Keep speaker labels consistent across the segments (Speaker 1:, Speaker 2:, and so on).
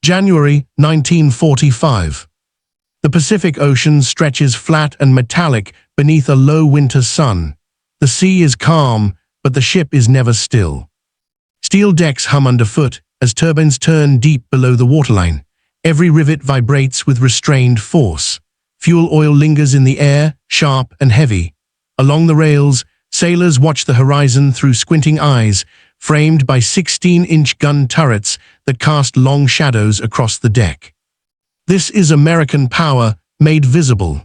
Speaker 1: January 1945. The Pacific Ocean stretches flat and metallic beneath a low winter sun. The sea is calm, but the ship is never still. Steel decks hum underfoot as turbines turn deep below the waterline. Every rivet vibrates with restrained force. Fuel oil lingers in the air, sharp and heavy. Along the rails, sailors watch the horizon through squinting eyes, framed by 16-inch gun turrets that cast long shadows across the deck. This is American power made visible.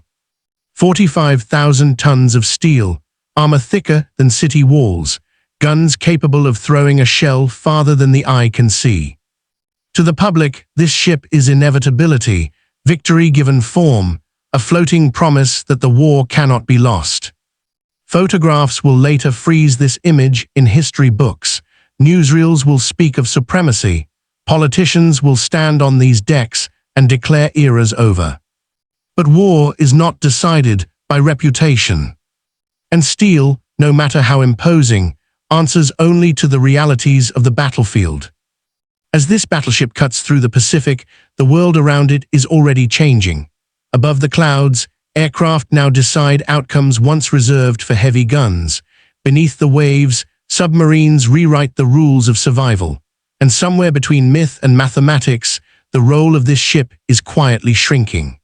Speaker 1: 45,000 tons of steel, armor thicker than city walls, guns capable of throwing a shell farther than the eye can see. To the public, this ship is inevitability, victory given form, a floating promise that the war cannot be lost. Photographs will later freeze this image in history books. Newsreels will speak of supremacy. Politicians will stand on these decks and declare eras over. But war is not decided by reputation. And steel, no matter how imposing, answers only to the realities of the battlefield. As this battleship cuts through the Pacific, the world around it is already changing. Above the clouds, aircraft now decide outcomes once reserved for heavy guns. Beneath the waves, submarines rewrite the rules of survival. And somewhere between myth and mathematics, the role of this ship is quietly shrinking.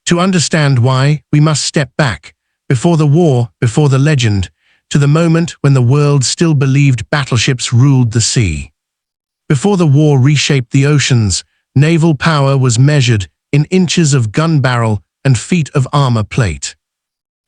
Speaker 1: To understand why, we must step back, before the war, before the legend, to the moment when the world still believed battleships ruled the sea. Before the war reshaped the oceans, naval power was measured in inches of gun barrel and feet of armor plate.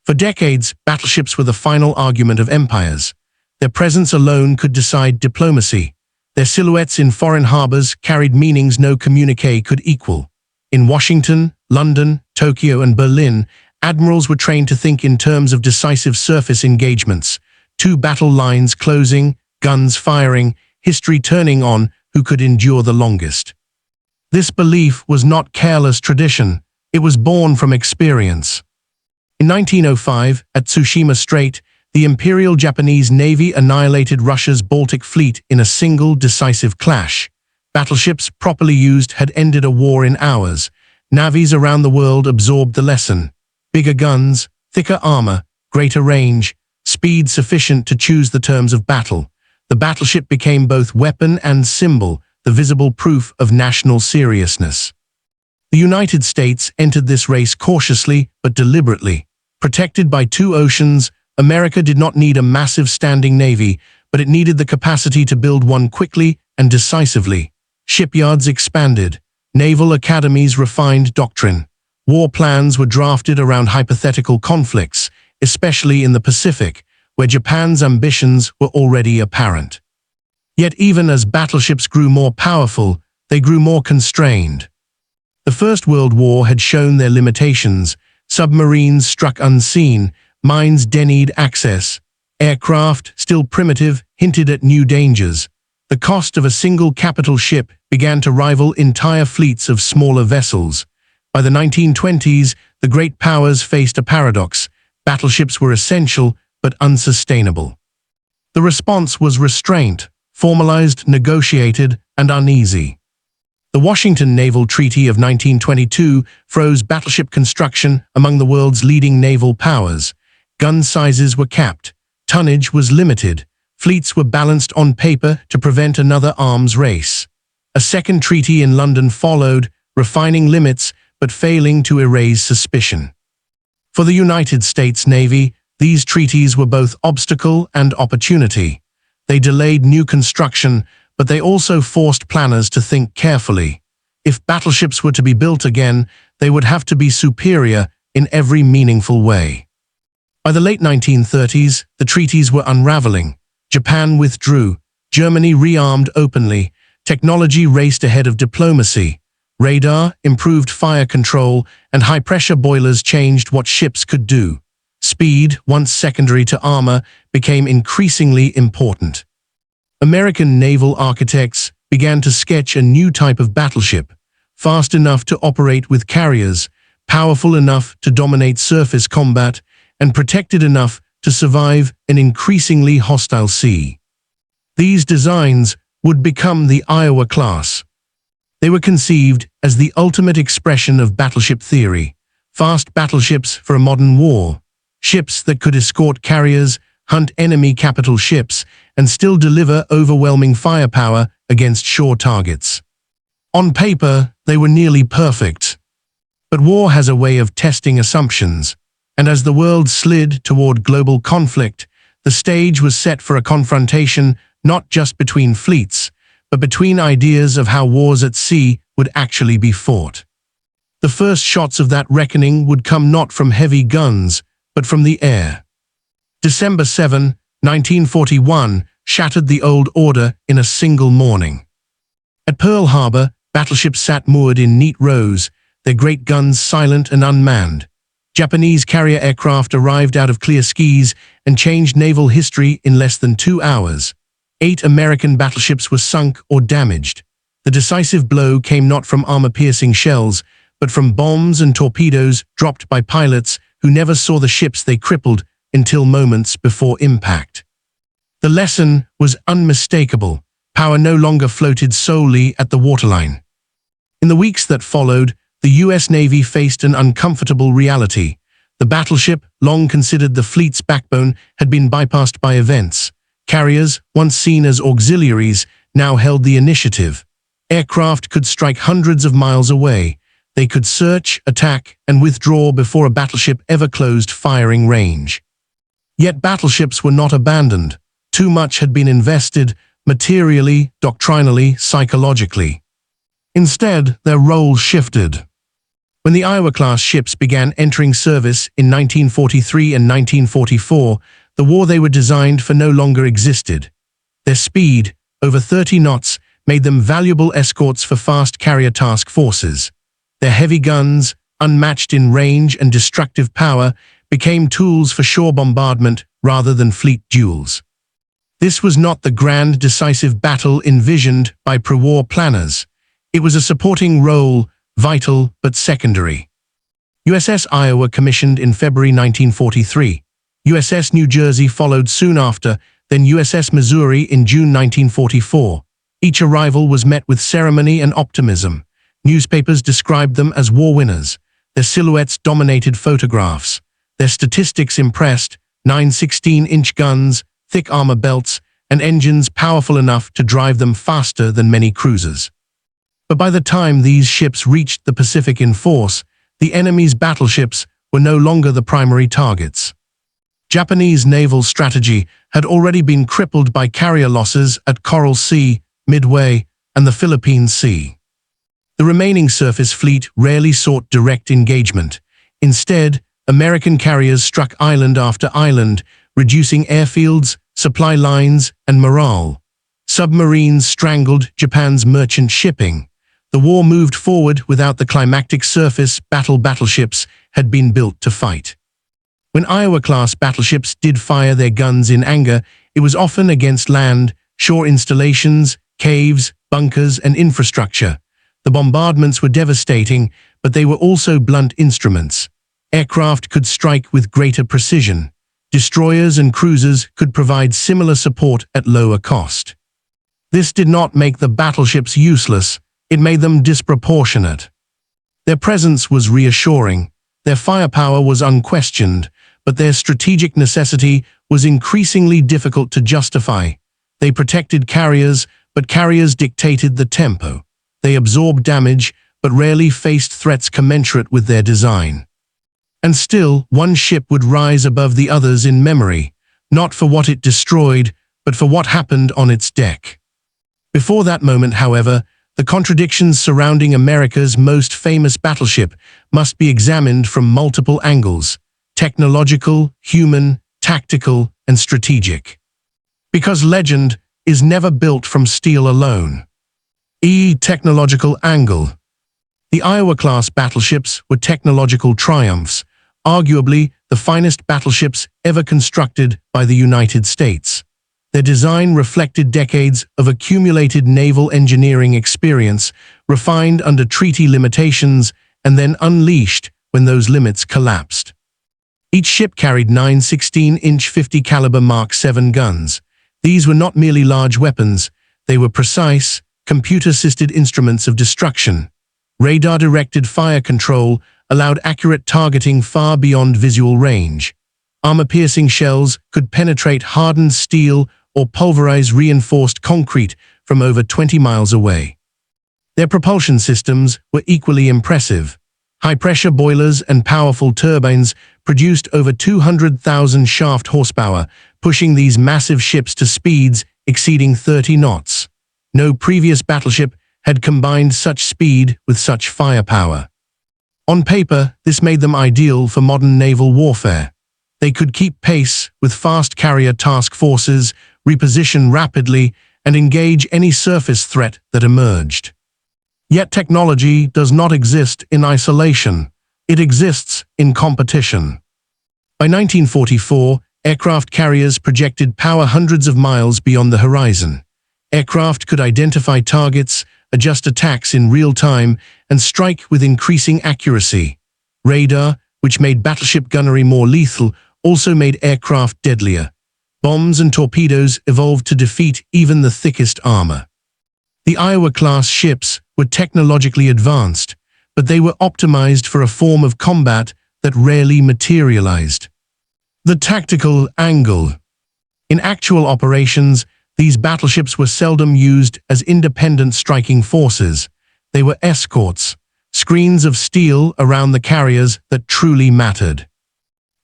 Speaker 1: For decades, battleships were the final argument of empires. Their presence alone could decide diplomacy. Their silhouettes in foreign harbors carried meanings no communique could equal. In Washington, London, Tokyo, and Berlin, admirals were trained to think in terms of decisive surface engagements, two battle lines closing, guns firing, history turning on who could endure the longest. This belief was not careless tradition, it was born from experience. In 1905, at Tsushima Strait, the Imperial Japanese Navy annihilated Russia's Baltic Fleet in a single decisive clash. Battleships properly used had ended a war in hours. Navies around the world absorbed the lesson. Bigger guns, thicker armor, greater range, speed sufficient to choose the terms of battle. The battleship became both weapon and symbol, the visible proof of national seriousness. The United States entered this race cautiously but deliberately. Protected by two oceans, America did not need a massive standing navy, but it needed the capacity to build one quickly and decisively. Shipyards expanded. Naval academies refined doctrine. War plans were drafted around hypothetical conflicts, especially in the Pacific, where Japan's ambitions were already apparent. Yet even as battleships grew more powerful, they grew more constrained. The First World War had shown their limitations. Submarines struck unseen, mines denied access. Aircraft, still primitive, hinted at new dangers. The cost of a single capital ship began to rival entire fleets of smaller vessels. By the 1920s, the great powers faced a paradox. Battleships were essential, but unsustainable. The response was restraint, formalized, negotiated, and uneasy. The Washington Naval Treaty of 1922 froze battleship construction among the world's leading naval powers. Gun sizes were capped, tonnage was limited, fleets were balanced on paper to prevent another arms race. A second treaty in London followed, refining limits but failing to erase suspicion. For the United States Navy, these treaties were both obstacle and opportunity. They delayed new construction, but they also forced planners to think carefully. If battleships were to be built again, they would have to be superior in every meaningful way. By the late 1930s, the treaties were unraveling. Japan withdrew, Germany rearmed openly, technology raced ahead of diplomacy. Radar, improved fire control, and high-pressure boilers changed what ships could do. Speed, once secondary to armor, became increasingly important. American naval architects began to sketch a new type of battleship, fast enough to operate with carriers, powerful enough to dominate surface combat, and protected enough to survive an increasingly hostile sea. These designs would become the Iowa class. They were conceived as the ultimate expression of battleship theory, fast battleships for a modern war, ships that could escort carriers, hunt enemy capital ships, and still deliver overwhelming firepower against shore targets. On paper, they were nearly perfect. But war has a way of testing assumptions, and as the world slid toward global conflict, the stage was set for a confrontation not just between fleets, but between ideas of how wars at sea would actually be fought. The first shots of that reckoning would come not from heavy guns, but from the air. December 7, 1941, shattered the old order in a single morning. At Pearl Harbor, battleships sat moored in neat rows, their great guns silent and unmanned. Japanese carrier aircraft arrived out of clear skies and changed naval history in less than 2 hours. 8 American battleships were sunk or damaged. The decisive blow came not from armor-piercing shells, but from bombs and torpedoes dropped by pilots who never saw the ships they crippled until moments before impact. The lesson was unmistakable. Power no longer floated solely at the waterline. In the weeks that followed, the U.S. Navy faced an uncomfortable reality. The battleship, long considered the fleet's backbone, had been bypassed by events. Carriers, once seen as auxiliaries, now held the initiative. Aircraft could strike hundreds of miles away. They could search, attack, and withdraw before a battleship ever closed firing range. Yet battleships were not abandoned. Too much had been invested, materially, doctrinally, psychologically. Instead, their roles shifted. When the Iowa-class ships began entering service in 1943 and 1944, the war they were designed for no longer existed. Their speed, over 30 knots, made them valuable escorts for fast carrier task forces. Their heavy guns, unmatched in range and destructive power, became tools for shore bombardment rather than fleet duels. This was not the grand, decisive battle envisioned by pre-war planners. It was a supporting role, vital but secondary. USS Iowa commissioned in February 1943. USS New Jersey followed soon after, then USS Missouri in June 1944. Each arrival was met with ceremony and optimism. Newspapers described them as war winners. Their silhouettes dominated photographs. Their statistics impressed: 9 16-inch guns, thick armor belts, and engines powerful enough to drive them faster than many cruisers. But by the time these ships reached the Pacific in force, the enemy's battleships were no longer the primary targets. Japanese naval strategy had already been crippled by carrier losses at Coral Sea, Midway, and the Philippine Sea. The remaining surface fleet rarely sought direct engagement. Instead, American carriers struck island after island, reducing airfields, supply lines, and morale. Submarines strangled Japan's merchant shipping. The war moved forward without the climactic surface battleships had been built to fight. When Iowa-class battleships did fire their guns in anger, it was often against land, shore installations, caves, bunkers, and infrastructure. The bombardments were devastating, but they were also blunt instruments. Aircraft could strike with greater precision. Destroyers and cruisers could provide similar support at lower cost. This did not make the battleships useless, it made them disproportionate. Their presence was reassuring, their firepower was unquestioned, but their strategic necessity was increasingly difficult to justify. They protected carriers, but carriers dictated the tempo. They absorbed damage, but rarely faced threats commensurate with their design. And still, one ship would rise above the others in memory, not for what it destroyed, but for what happened on its deck. Before that moment, however, the contradictions surrounding America's most famous battleship must be examined from multiple angles: technological, human, tactical, and strategic. Because legend is never built from steel alone. Technological angle. The Iowa-class battleships were technological triumphs, arguably the finest battleships ever constructed by the United States. Their design reflected decades of accumulated naval engineering experience, refined under treaty limitations and then unleashed when those limits collapsed. Each ship carried 9 16-inch 50-caliber Mark 7 guns. These were not merely large weapons, they were precise, computer-assisted instruments of destruction. Radar-directed fire control allowed accurate targeting far beyond visual range. Armor-piercing shells could penetrate hardened steel or pulverize reinforced concrete from over 20 miles away. Their propulsion systems were equally impressive. High-pressure boilers and powerful turbines produced over 200,000 shaft horsepower, pushing these massive ships to speeds exceeding 30 knots. No previous battleship had combined such speed with such firepower. On paper, this made them ideal for modern naval warfare. They could keep pace with fast carrier task forces, reposition rapidly, and engage any surface threat that emerged. Yet technology does not exist in isolation. It exists in competition. By 1944, aircraft carriers projected power hundreds of miles beyond the horizon. Aircraft could identify targets, adjust attacks in real time, and strike with increasing accuracy. Radar, which made battleship gunnery more lethal, also made aircraft deadlier. Bombs and torpedoes evolved to defeat even the thickest armor. The Iowa-class ships were technologically advanced, but they were optimized for a form of combat that rarely materialized. The tactical angle. In actual operations, these battleships were seldom used as independent striking forces. They were escorts, screens of steel around the carriers that truly mattered.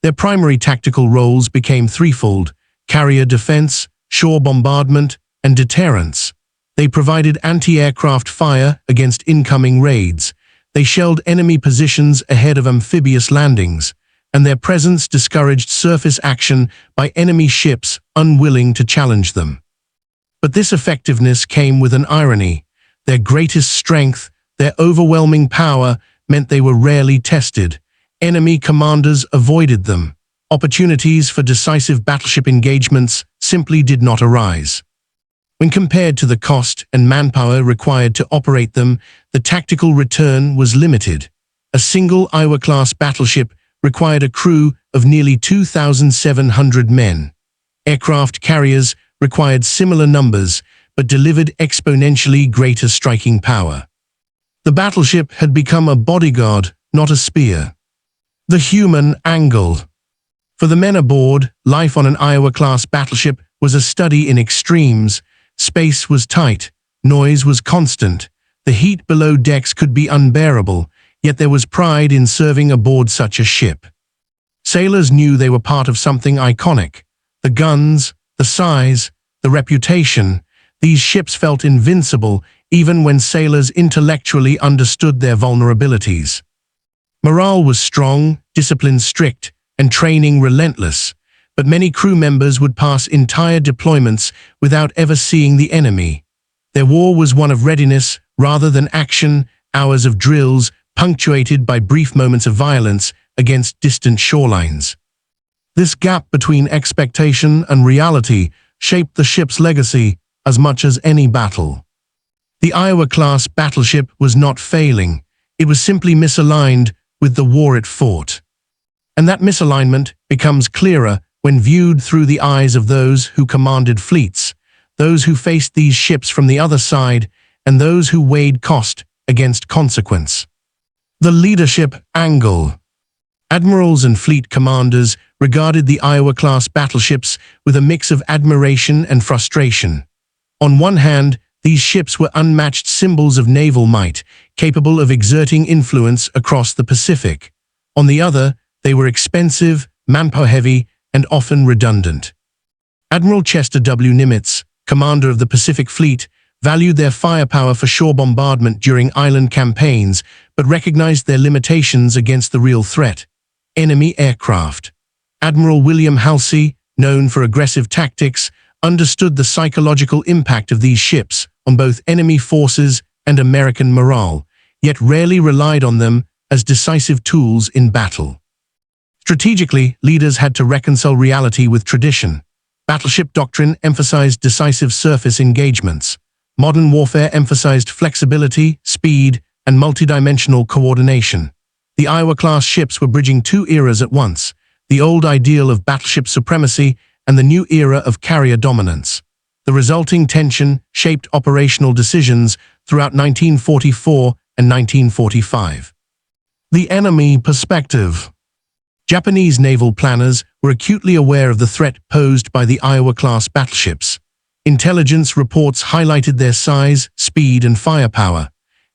Speaker 1: Their primary tactical roles became threefold: carrier defense, shore bombardment, and deterrence. They provided anti-aircraft fire against incoming raids. They shelled enemy positions ahead of amphibious landings, and their presence discouraged surface action by enemy ships unwilling to challenge them. But this effectiveness came with an irony. Their greatest strength, their overwhelming power, meant they were rarely tested. Enemy commanders avoided them. Opportunities for decisive battleship engagements simply did not arise. When compared to the cost and manpower required to operate them, the tactical return was limited. A single Iowa-class battleship required a crew of nearly 2,700 men. Aircraft carriers required similar numbers, but delivered exponentially greater striking power. The battleship had become a bodyguard, not a spear. The human angle. For the men aboard, life on an Iowa-class battleship was a study in extremes. Space was tight, noise was constant, the heat below decks could be unbearable, yet there was pride in serving aboard such a ship. Sailors knew they were part of something iconic. The guns, the size, the reputation. These ships felt invincible even when sailors intellectually understood their vulnerabilities. Morale was strong, discipline strict, and training relentless, but many crew members would pass entire deployments without ever seeing the enemy. Their war was one of readiness rather than action, hours of drills punctuated by brief moments of violence against distant shorelines. This gap between expectation and reality shaped the ship's legacy as much as any battle. The Iowa-class battleship was not failing, it was simply misaligned with the war it fought. And that misalignment becomes clearer when viewed through the eyes of those who commanded fleets, those who faced these ships from the other side, and those who weighed cost against consequence. The leadership angle. Admirals and fleet commanders regarded the Iowa-class battleships with a mix of admiration and frustration. On one hand, these ships were unmatched symbols of naval might, capable of exerting influence across the Pacific. On the other, they were expensive, manpower-heavy, and often redundant. Admiral Chester W. Nimitz, commander of the Pacific Fleet, valued their firepower for shore bombardment during island campaigns, but recognized their limitations against the real threat: enemy aircraft. Admiral William Halsey, known for aggressive tactics, understood the psychological impact of these ships on both enemy forces and American morale, yet rarely relied on them as decisive tools in battle. Strategically, leaders had to reconcile reality with tradition. Battleship doctrine emphasized decisive surface engagements. Modern warfare emphasized flexibility, speed, and multidimensional coordination. The Iowa-class ships were bridging two eras at once: the old ideal of battleship supremacy and the new era of carrier dominance. The resulting tension shaped operational decisions throughout 1944 and 1945. The enemy perspective. Japanese naval planners were acutely aware of the threat posed by the Iowa-class battleships. Intelligence reports highlighted their size, speed, and firepower.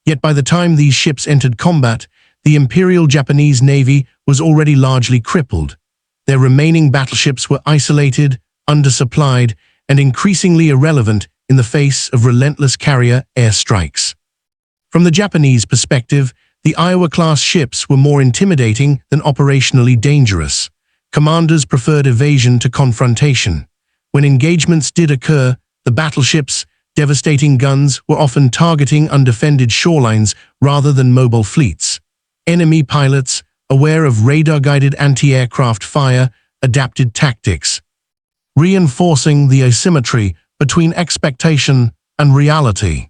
Speaker 1: Yet by the time these ships entered combat, the Imperial Japanese Navy was already largely crippled. Their remaining battleships were isolated, undersupplied, and increasingly irrelevant in the face of relentless carrier airstrikes. From the Japanese perspective, the Iowa-class ships were more intimidating than operationally dangerous. Commanders preferred evasion to confrontation. When engagements did occur, the battleships' devastating guns were often targeting undefended shorelines rather than mobile fleets. Enemy pilots, aware of radar-guided anti-aircraft fire, adapted tactics, reinforcing the asymmetry between expectation and reality.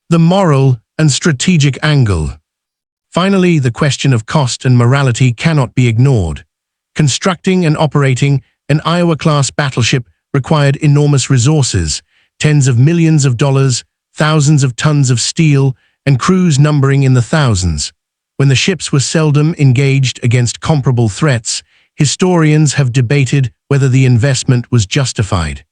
Speaker 1: The moral and strategic angle. Finally, the question of cost and morality cannot be ignored. Constructing and operating an Iowa-class battleship required enormous resources, tens of millions of dollars, thousands of tons of steel, and crews numbering in the thousands. When the ships were seldom engaged against comparable threats, historians have debated whether the investment was justified.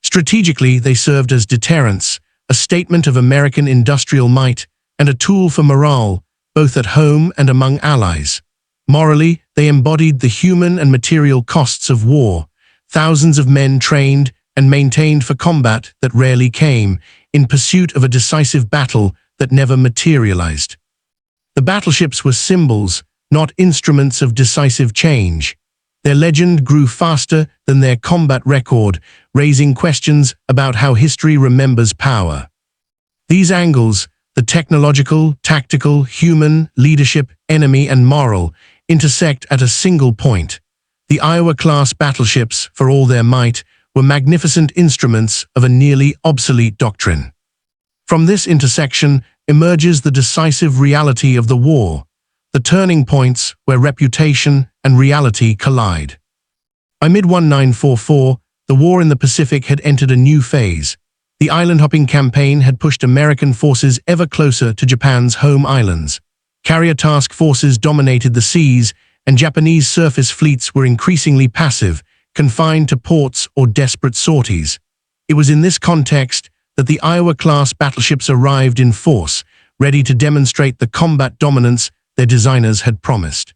Speaker 1: Strategically, they served as deterrents, a statement of American industrial might, and a tool for morale, both at home and among allies. Morally, they embodied the human and material costs of war. Thousands of men trained and maintained for combat that rarely came, in pursuit of a decisive battle that never materialized. The battleships were symbols, not instruments of decisive change. Their legend grew faster than their combat record, raising questions about how history remembers power. These angles, the technological, tactical, human, leadership, enemy, and moral, intersect at a single point. The Iowa-class battleships, for all their might, were magnificent instruments of a nearly obsolete doctrine. From this intersection emerges the decisive reality of the war, the turning points where reputation and reality collide. By mid-1944, the war in the Pacific had entered a new phase. The island-hopping campaign had pushed American forces ever closer to Japan's home islands. Carrier task forces dominated the seas, and Japanese surface fleets were increasingly passive, confined to ports or desperate sorties. It was in this context that the Iowa-class battleships arrived in force, ready to demonstrate the combat dominance their designers had promised.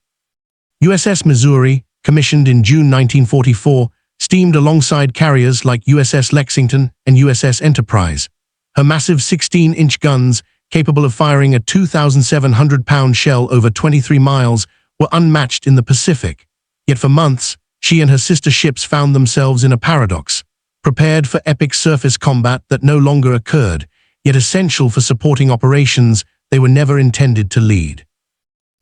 Speaker 1: USS Missouri, commissioned in June 1944, steamed alongside carriers like USS Lexington and USS Enterprise. Her massive 16-inch guns, capable of firing a 2,700-pound shell over 23 miles, were unmatched in the Pacific. Yet for months, she and her sister ships found themselves in a paradox, prepared for epic surface combat that no longer occurred, yet essential for supporting operations they were never intended to lead.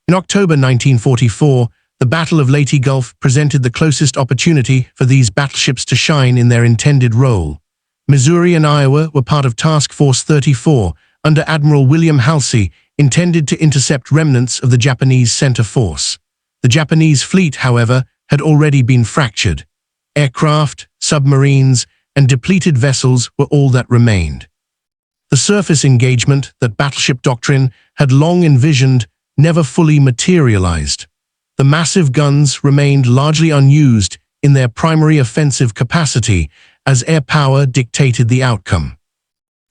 Speaker 1: In October 1944, the Battle of Leyte Gulf presented the closest opportunity for these battleships to shine in their intended role. Missouri and Iowa were part of Task Force 34, under Admiral William Halsey, intended to intercept remnants of the Japanese center force. The Japanese fleet, however, had already been fractured. Aircraft, submarines, and depleted vessels were all that remained. The surface engagement that battleship doctrine had long envisioned never fully materialized. The massive guns remained largely unused in their primary offensive capacity, as air power dictated the outcome.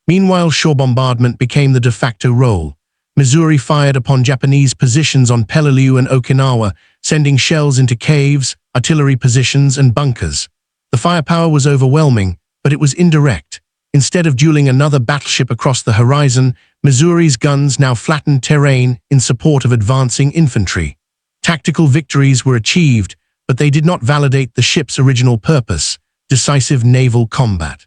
Speaker 1: Meanwhile, shore bombardment became the de facto role. Missouri fired upon Japanese positions on Peleliu and Okinawa, sending shells into caves, artillery positions, and bunkers. The firepower was overwhelming, but it was indirect. Instead of dueling another battleship across the horizon, Missouri's guns now flattened terrain in support of advancing infantry. Tactical victories were achieved, but they did not validate the ship's original purpose: decisive naval combat.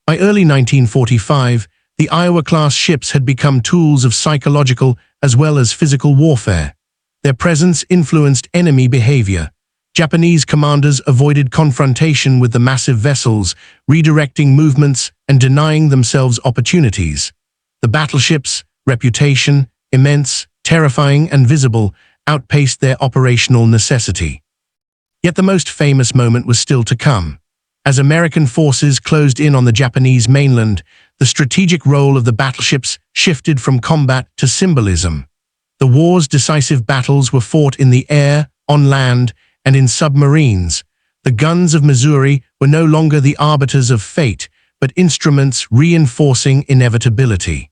Speaker 1: By early 1945, the Iowa-class ships had become tools of psychological as well as physical warfare. Their presence influenced enemy behavior. Japanese commanders avoided confrontation with the massive vessels, redirecting movements and denying themselves opportunities. The battleships' reputation, immense, terrifying, and visible, outpaced their operational necessity. Yet the most famous moment was still to come. As American forces closed in on the Japanese mainland, the strategic role of the battleships shifted from combat to symbolism. The war's decisive battles were fought in the air, on land, and in submarines. The guns of Missouri were no longer the arbiters of fate, but instruments reinforcing inevitability.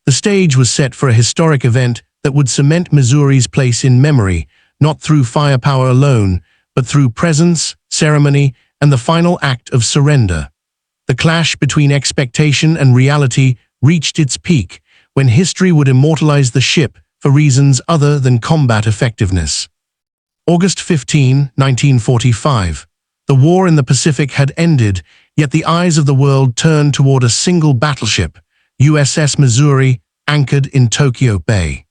Speaker 1: The stage was set for a historic event that would cement Missouri's place in memory, not through firepower alone, but through presence, ceremony, and the final act of surrender. The clash between expectation and reality reached its peak, when history would immortalize the ship for reasons other than combat effectiveness. August 15, 1945. The war in the Pacific had ended, yet the eyes of the world turned toward a single battleship, USS Missouri, anchored in Tokyo Bay.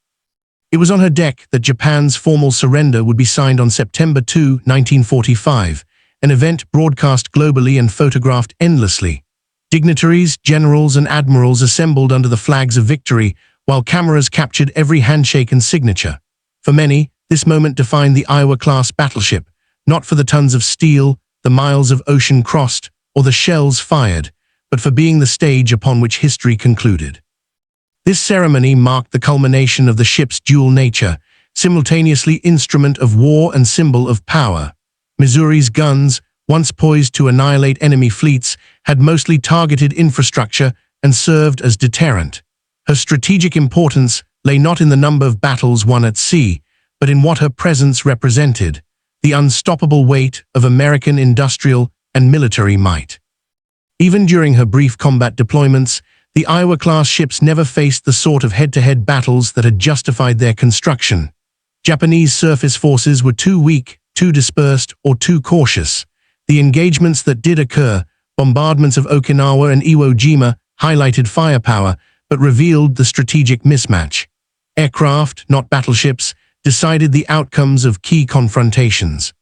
Speaker 1: It was on her deck that Japan's formal surrender would be signed on September 2, 1945, an event broadcast globally and photographed endlessly. Dignitaries, generals, and admirals assembled under the flags of victory, while cameras captured every handshake and signature. For many, this moment defined the Iowa-class battleship, not for the tons of steel, the miles of ocean crossed, or the shells fired, but for being the stage upon which history concluded. This ceremony marked the culmination of the ship's dual nature, simultaneously instrument of war and symbol of power. Missouri's guns, once poised to annihilate enemy fleets, had mostly targeted infrastructure and served as deterrent. Her strategic importance lay not in the number of battles won at sea, but in what her presence represented, the unstoppable weight of American industrial and military might. Even during her brief combat deployments, the Iowa-class ships never faced the sort of head-to-head battles that had justified their construction. Japanese surface forces were too weak, too dispersed, or too cautious. The engagements that did occur, bombardments of Okinawa and Iwo Jima, highlighted firepower, but revealed the strategic mismatch. Aircraft, not battleships, decided the outcomes of key confrontations.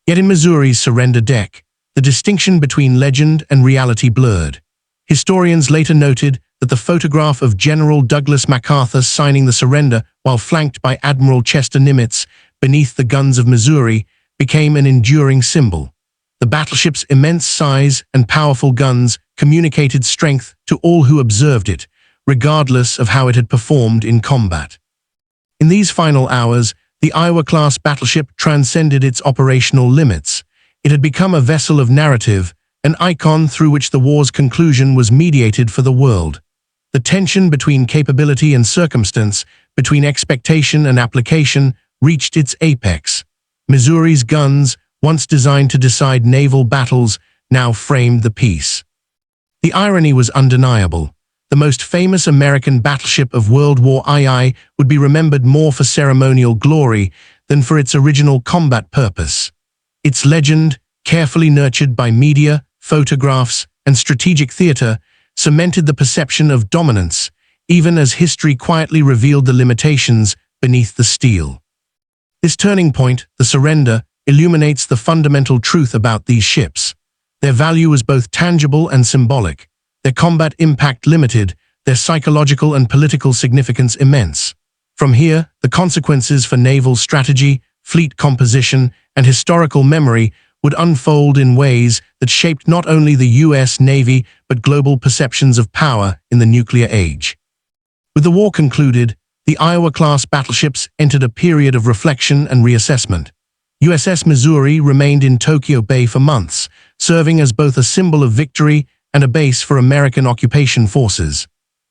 Speaker 1: Yet in Missouri's surrender deck, the distinction between legend and reality blurred. Historians later noted that the photograph of General Douglas MacArthur signing the surrender while flanked by Admiral Chester Nimitz beneath the guns of Missouri became an enduring symbol. The battleship's immense size and powerful guns communicated strength to all who observed it, regardless of how it had performed in combat. In these final hours, the Iowa-class battleship transcended its operational limits. It had become a vessel of narrative, an icon through which the war's conclusion was mediated for the world. The tension between capability and circumstance, between expectation and application, reached its apex. Missouri's guns, once designed to decide naval battles, now framed the peace. The irony was undeniable. The most famous American battleship of World War II would be remembered more for ceremonial glory than for its original combat purpose. Its legend, carefully nurtured by media, photographs, and strategic theater, cemented the perception of dominance, even as history quietly revealed the limitations beneath the steel. This turning point, the surrender, illuminates the fundamental truth about these ships. Their value was both tangible and symbolic, their combat impact limited, their psychological and political significance immense. From here, the consequences for naval strategy, fleet composition, and historical memory would unfold in ways that shaped not only the U.S. Navy but global perceptions of power in the nuclear age. With the war concluded, the Iowa-class battleships entered a period of reflection and reassessment. USS Missouri remained in Tokyo Bay for months, serving as both a symbol of victory and a base for American occupation forces.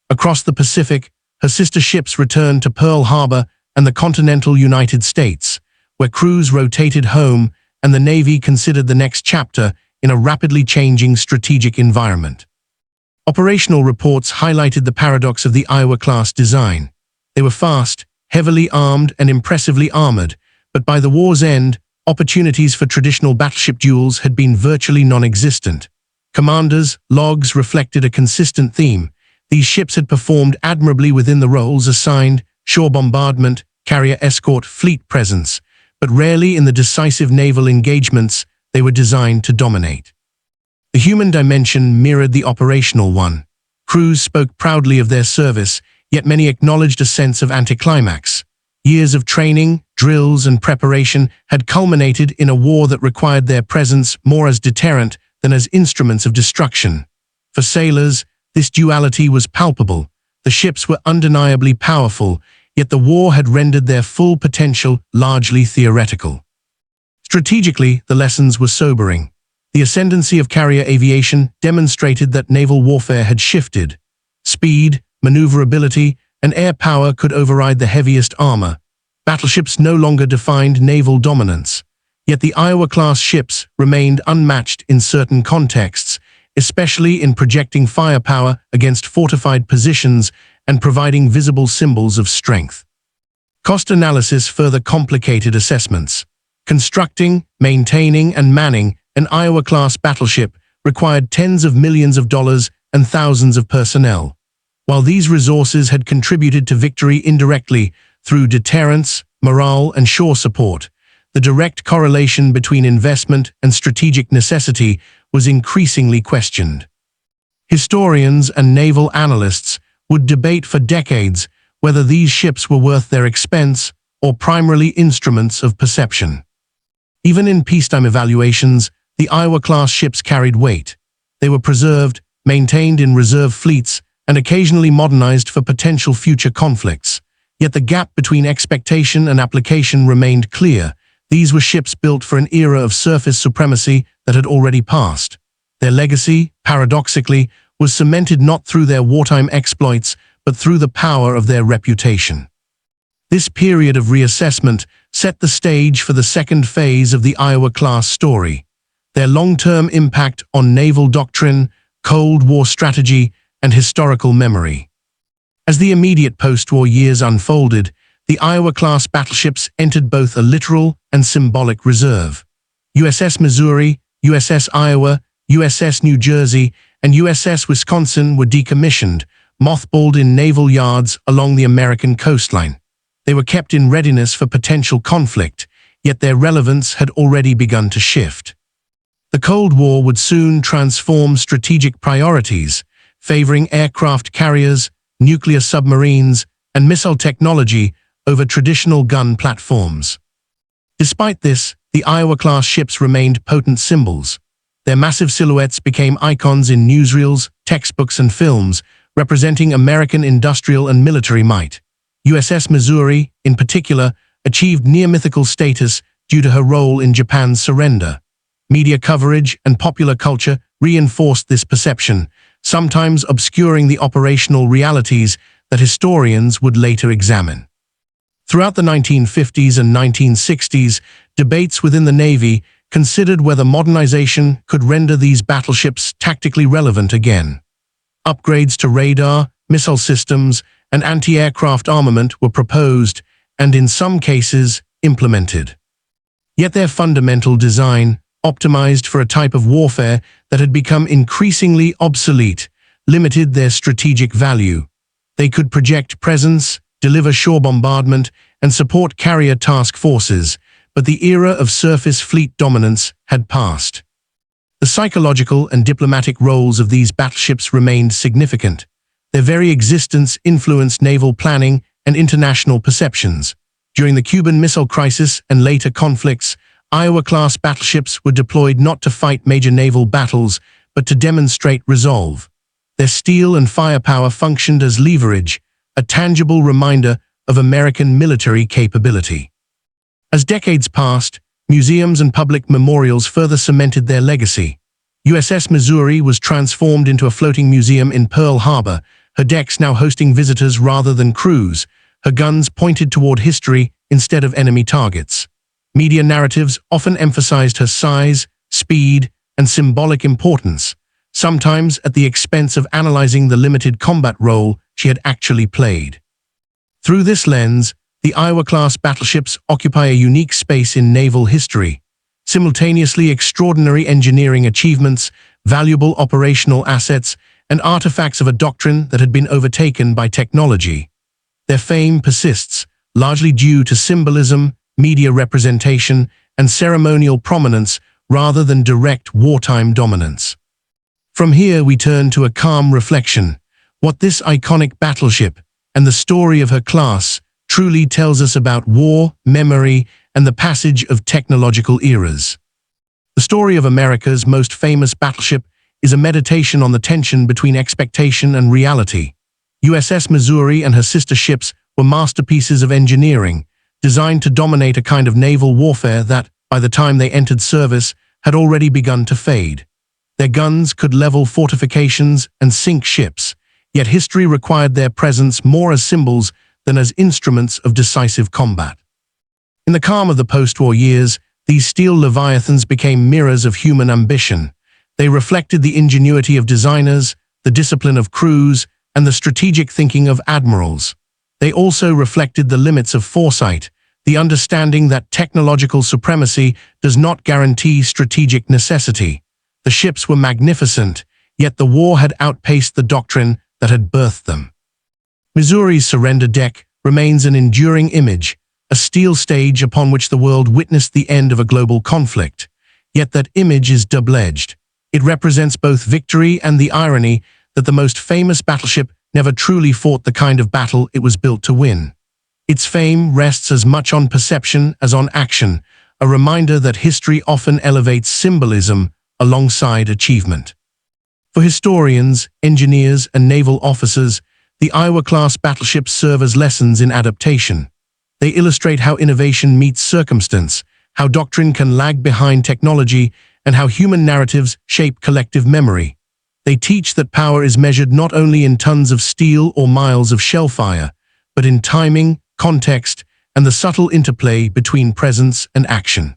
Speaker 1: Across the Pacific, her sister ships returned to Pearl Harbor and the continental United States, where crews rotated home and the Navy considered the next chapter in a rapidly changing strategic environment. Operational reports highlighted the paradox of the Iowa-class design. They were fast, heavily armed, and impressively armored, but by the war's end, opportunities for traditional battleship duels had been virtually non-existent. Commanders' logs reflected a consistent theme. These ships had performed admirably within the roles assigned: shore bombardment, carrier escort, fleet presence, but rarely in the decisive naval engagements they were designed to dominate. The human dimension mirrored the operational one. Crews spoke proudly of their service, yet many acknowledged a sense of anticlimax. Years of training, drills, and preparation had culminated in a war that required their presence more as deterrent than as instruments of destruction. For sailors, this duality was palpable. The ships were undeniably powerful, yet the war had rendered their full potential largely theoretical. Strategically, the lessons were sobering. The ascendancy of carrier aviation demonstrated that naval warfare had shifted. Speed, maneuverability, and air power could override the heaviest armor. Battleships no longer defined naval dominance. Yet the Iowa-class ships remained unmatched in certain contexts, especially in projecting firepower against fortified positions and providing visible symbols of strength. Cost analysis further complicated assessments. Constructing, maintaining, and manning an Iowa-class battleship required tens of millions of dollars and thousands of personnel. While these resources had contributed to victory indirectly through deterrence, morale, and shore support, the direct correlation between investment and strategic necessity was increasingly questioned. Historians and naval analysts would debate for decades whether these ships were worth their expense or primarily instruments of perception. Even in peacetime evaluations, the Iowa-class ships carried weight. They were preserved, maintained in reserve fleets, and occasionally modernized for potential future conflicts. Yet the gap between expectation and application remained clear. These were ships built for an era of surface supremacy that had already passed. Their legacy, paradoxically, was cemented not through their wartime exploits, but through the power of their reputation. This period of reassessment set the stage for the second phase of the Iowa-class story. Their long-term impact on naval doctrine, Cold War strategy, and historical memory. As the immediate post-war years unfolded, the Iowa-class battleships entered both a literal and symbolic reserve. USS Missouri, USS Iowa, USS New Jersey, and USS Wisconsin were decommissioned, mothballed in naval yards along the American coastline. They were kept in readiness for potential conflict, yet their relevance had already begun to shift. The Cold War would soon transform strategic priorities, favoring aircraft carriers, nuclear submarines, and missile technology over traditional gun platforms. Despite this, the Iowa-class ships remained potent symbols. Their massive silhouettes became icons in newsreels, textbooks, and films, representing American industrial and military might. USS Missouri, in particular, achieved near-mythical status due to her role in Japan's surrender. Media coverage and popular culture reinforced this perception, sometimes obscuring the operational realities that historians would later examine. Throughout the 1950s and 1960s, debates within the Navy considered whether modernization could render these battleships tactically relevant again. Upgrades to radar, missile systems, and anti-aircraft armament were proposed and, in some cases, implemented. Yet their fundamental design, optimized for a type of warfare that had become increasingly obsolete, limited their strategic value. They could project presence, deliver shore bombardment, and support carrier task forces, but the era of surface fleet dominance had passed. The psychological and diplomatic roles of these battleships remained significant. Their very existence influenced naval planning and international perceptions. During the Cuban Missile Crisis and later conflicts, Iowa-class battleships were deployed not to fight major naval battles, but to demonstrate resolve. Their steel and firepower functioned as leverage, a tangible reminder of American military capability. As decades passed, museums and public memorials further cemented their legacy. USS Missouri was transformed into a floating museum in Pearl Harbor, her decks now hosting visitors rather than crews, her guns pointed toward history instead of enemy targets. Media narratives often emphasized her size, speed, and symbolic importance, sometimes at the expense of analyzing the limited combat role she had actually played. Through this lens, the Iowa-class battleships occupy a unique space in naval history. Simultaneously extraordinary engineering achievements, valuable operational assets, and artifacts of a doctrine that had been overtaken by technology. Their fame persists, largely due to symbolism, media representation, and ceremonial prominence rather than direct wartime dominance. From here we turn to a calm reflection. What this iconic battleship and the story of her class truly tells us about war, memory, and the passage of technological eras. The story of America's most famous battleship is a meditation on the tension between expectation and reality. USS Missouri and her sister ships were masterpieces of engineering, designed to dominate a kind of naval warfare that, by the time they entered service, had already begun to fade. Their guns could level fortifications and sink ships, yet history required their presence more as symbols than as instruments of decisive combat. In the calm of the post-war years, these steel leviathans became mirrors of human ambition. They reflected the ingenuity of designers, the discipline of crews, and the strategic thinking of admirals. They also reflected the limits of foresight, the understanding that technological supremacy does not guarantee strategic necessity. The ships were magnificent, yet the war had outpaced the doctrine that had birthed them. Missouri's surrender deck remains an enduring image, a steel stage upon which the world witnessed the end of a global conflict. Yet that image is double-edged. It represents both victory and the irony that the most famous battleship never truly fought the kind of battle it was built to win. Its fame rests as much on perception as on action, a reminder that history often elevates symbolism alongside achievement. For historians, engineers, and naval officers, the Iowa-class battleships serve as lessons in adaptation. They illustrate how innovation meets circumstance, how doctrine can lag behind technology, and how human narratives shape collective memory. They teach that power is measured not only in tons of steel or miles of shellfire, but in timing, context, and the subtle interplay between presence and action.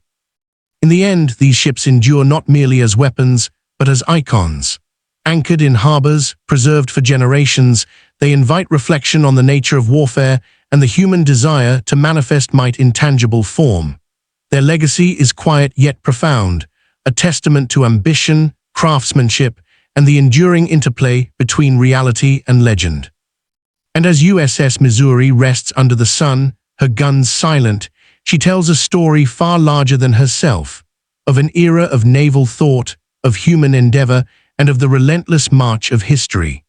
Speaker 1: In the end, these ships endure not merely as weapons, but as icons. Anchored in harbors, preserved for generations, they invite reflection on the nature of warfare and the human desire to manifest might in tangible form. Their legacy is quiet yet profound, a testament to ambition, craftsmanship, and the enduring interplay between reality and legend. And as USS Missouri rests under the sun, her guns silent, she tells a story far larger than herself, of an era of naval thought, of human endeavor, and of the relentless march of history.